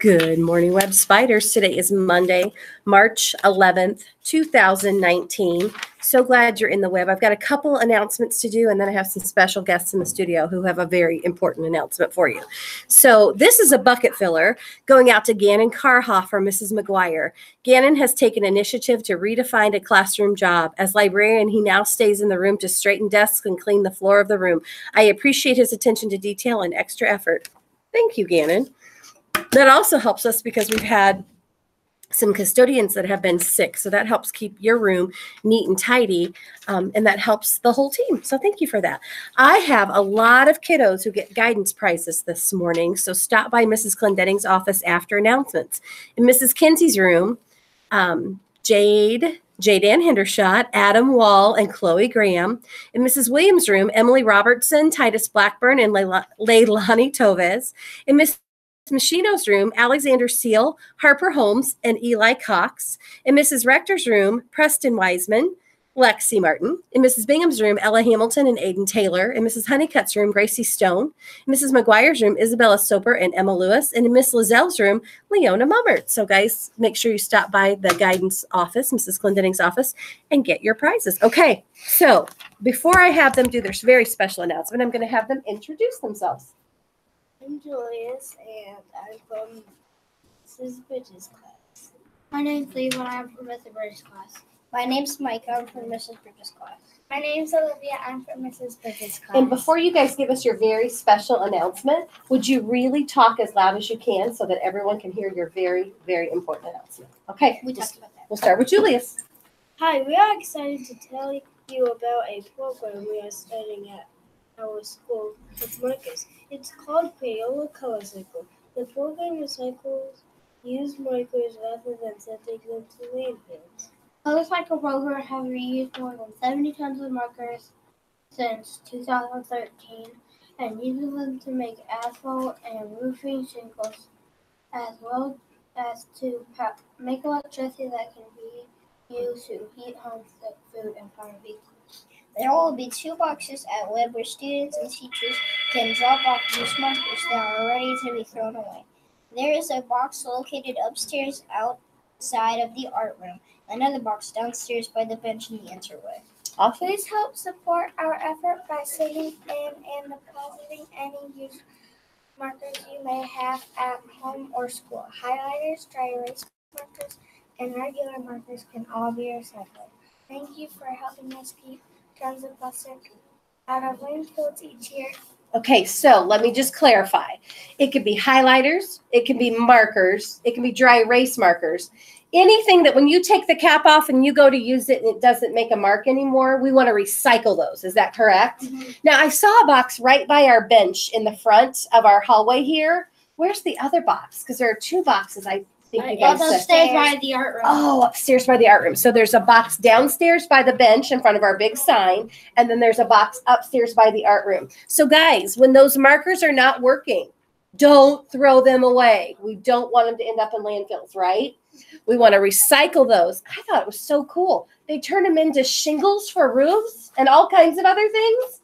Good morning, Web Spiders. Today is Monday, March 11th, 2019. So glad you're in the web. I've got a couple announcements to do, and then I have some special guests in the studio who have a very important announcement for you. So this is a bucket filler going out to Gannon Carhoff or Mrs. McGuire. Gannon has taken initiative to redefine a classroom job. As librarian, he now stays in the room to straighten desks and clean the floor of the room. I appreciate his attention to detail and extra effort. Thank you, Gannon. That also helps us because we've had some custodians that have been sick. So that helps keep your room neat and tidy. And that helps the whole team. So thank you for that. I have a lot of kiddos who get guidance prizes this morning. So stop by Mrs. Clendenning's office after announcements. In Mrs. Kinsey's room, Jade Ann Hendershot, Adam Wall, and Chloe Graham. In Mrs. Williams' room, Emily Robertson, Titus Blackburn, and Leilani Toves. In Mrs. Machino's room, Alexander Seal, Harper Holmes, and Eli Cox. In Mrs. Rector's room, Preston Wiseman, Lexi Martin. In Mrs. Bingham's room, Ella Hamilton and Aiden Taylor. In Mrs. Honeycutt's room, Gracie Stone. In Mrs. McGuire's room, Isabella Soper and Emma Lewis. And in Miss Lizelle's room, Leona Mummert. So guys, make sure you stop by the guidance office, Mrs. Clendenning's office, and get your prizes. Okay, so before I have them do their very special announcement, I'm going to have them introduce themselves. I'm Julius, and I'm from Mrs. Bridges' class. My name's Cleveland, I'm from Mrs. Bridges' class. My name's Mike, I'm from Mrs. Bridges' class. My name's Olivia, I'm from Mrs. Bridges' class. And before you guys give us your very special announcement, would you really talk as loud as you can so that everyone can hear your very, very important announcement? Okay, we talked about that. We'll start with Julius. Hi, we are excited to tell you about a program we are starting at our school with markers. It's called Crayola Color Cycle. The program recycles used markers rather than sending them to landfills. Color Cycle program has reused more than 70 tons of markers since 2013 and uses them to make asphalt and roofing shingles, as well as to make electricity that can be used to heat homes, cook food, and power vehicles. There will be 2 boxes at Web where students and teachers can drop off used markers that are ready to be thrown away. There is a box located upstairs outside of the art room, another box downstairs by the bench in the entryway. Please help support our effort by sitting in and depositing any used markers you may have at home or school. Highlighters, dry erase markers, and regular markers can all be recycled. Thank you for helping us keep tons of plastic out of landfills each year. Okay, so let me just clarify. It could be highlighters, it can be markers, it can be dry erase markers. Anything that when you take the cap off and you go to use it and it doesn't make a mark anymore, we want to recycle those. Is that correct? Mm-hmm. Now, I saw a box right by our bench in the front of our hallway here. Where's the other box? Because there are 2 boxes, I think you guys said. Upstairs by the art room. Oh, upstairs by the art room. So there's a box downstairs by the bench in front of our big sign, and then there's a box upstairs by the art room. So guys, when those markers are not working, don't throw them away. We don't want them to end up in landfills, right? We want to recycle those. I thought it was so cool. They turn them into shingles for roofs and all kinds of other things.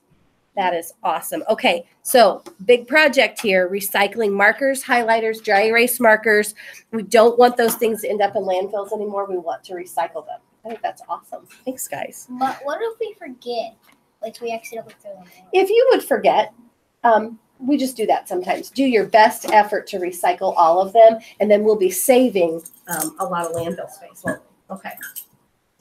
That is awesome. Okay, so big project here, recycling markers, highlighters, dry erase markers. We don't want those things to end up in landfills anymore. We want to recycle them. I think that's awesome. Thanks, guys. But what if we forget? Like we accidentally throw them away? If you would forget, we just do that sometimes. Do your best effort to recycle all of them, and then we'll be saving a lot of landfill space, won't we? Okay.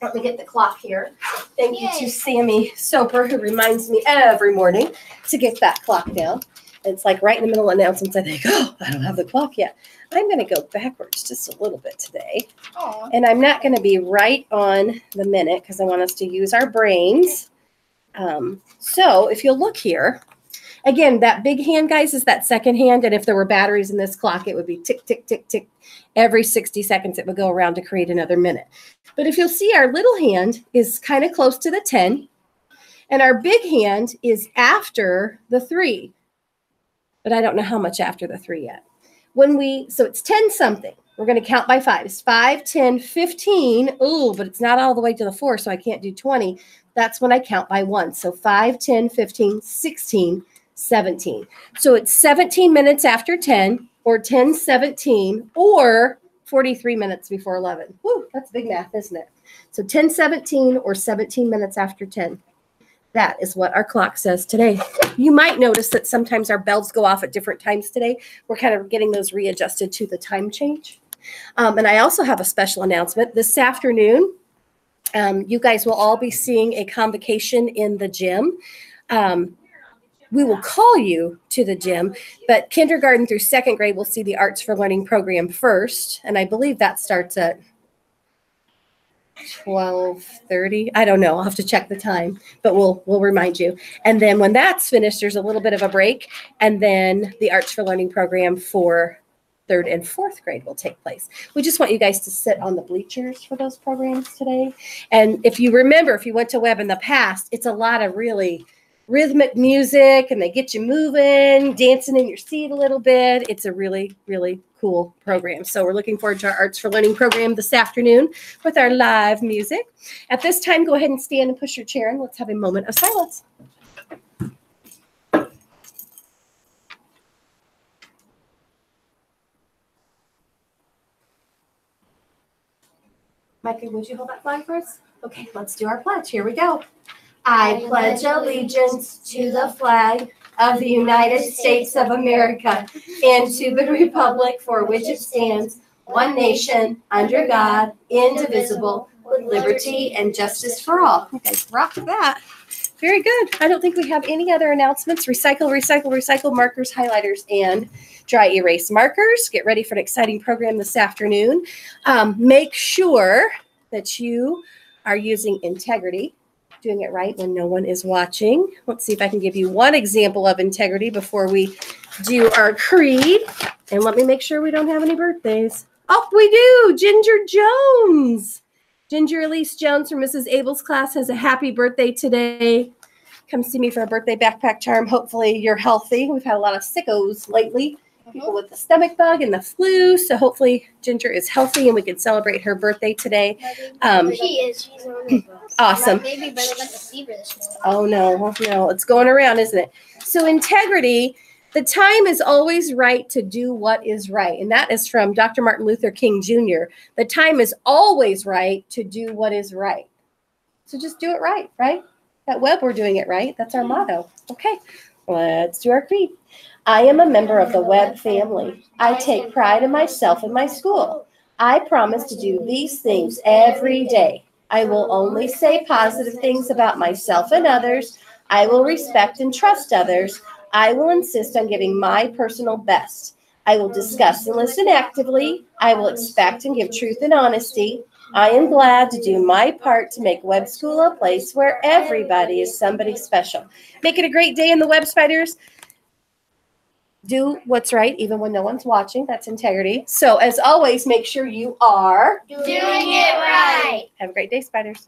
Let me get the clock here. Thank you to Sammy Soper, who reminds me every morning to get that clock down. It's like right in the middle of announcements, I think, oh, I don't have the clock yet. I'm going to go backwards just a little bit today. Aww. And I'm not going to be right on the minute because I want us to use our brains. So if you'll look here, again, that big hand, guys, is that second hand. And if there were batteries in this clock, it would be tick, tick, tick, tick. Every 60 seconds, it would go around to create another minute. But if you'll see, our little hand is kind of close to the 10. And our big hand is after the 3. But I don't know how much after the 3 yet. So it's 10 something. We're going to count by 5. It's 5, 10, 15. Oh, but it's not all the way to the 4, so I can't do 20. That's when I count by 1. So 5, 10, 15, 16, 17. So it's 17 minutes after 10. or 10:17 or 43 minutes before 11. Woo, that's big math, isn't it? So 10:17 or 17 minutes after 10. That is what our clock says today. You might notice that sometimes our bells go off at different times today. We're kind of getting those readjusted to the time change. And I also have a special announcement. This afternoon, you guys will all be seeing a convocation in the gym. We will call you to the gym, but kindergarten through second grade will see the Arts for Learning program first. And I believe that starts at 12:30. I don't know. I'll have to check the time, but we'll remind you. And then when that's finished, there's a little bit of a break. And then the Arts for Learning program for third and fourth grade will take place. We just want you guys to sit on the bleachers for those programs today. And if you remember, if you went to Webb in the past, it's a lot of really rhythmic music and they get you moving, dancing in your seat a little bit. It's a really, really cool program. So we're looking forward to our Arts for Learning program this afternoon with our live music. At this time, go ahead and stand and push your chair in. Let's have a moment of silence. Micah, would you hold that flag for us? Okay, let's do our pledge. Here we go. I pledge allegiance to the flag of the United States of America and to the republic for which it stands, one nation, under God, indivisible, with liberty and justice for all. You guys rock that. Very good. I don't think we have any other announcements. Recycle, recycle, recycle markers, highlighters, and dry erase markers. Get ready for an exciting program this afternoon. Make sure that you are using integrity, doing it right when no one is watching. Let's see if I can give you one example of integrity before we do our creed. And let me make sure we don't have any birthdays. Oh, we do. Ginger Jones. Ginger Elise Jones from Mrs. Abel's class has a happy birthday today. Come see me for a birthday backpack charm. Hopefully you're healthy. We've had a lot of sickos lately. People with the stomach bug and the flu. So hopefully Ginger is healthy and we can celebrate her birthday today. She is. She's on the bus. Awesome. Maybe better than the fever this morning. Oh, no. It's going around, isn't it? So integrity, the time is always right to do what is right. And that is from Dr. Martin Luther King Jr. The time is always right to do what is right. So just do it right? At Webb, we're doing it right. That's our motto. Okay, let's do our creed. I am a member of the Webb family. I take pride in myself and my school. I promise to do these things every day. I will only say positive things about myself and others. I will respect and trust others. I will insist on giving my personal best. I will discuss and listen actively. I will expect and give truth and honesty. I am glad to do my part to make Webb School a place where everybody is somebody special. Make it a great day in the Webb Spiders. Do what's right even when no one's watching. That's integrity. So as always, make sure you are Doing it right. Have a great day, Spiders.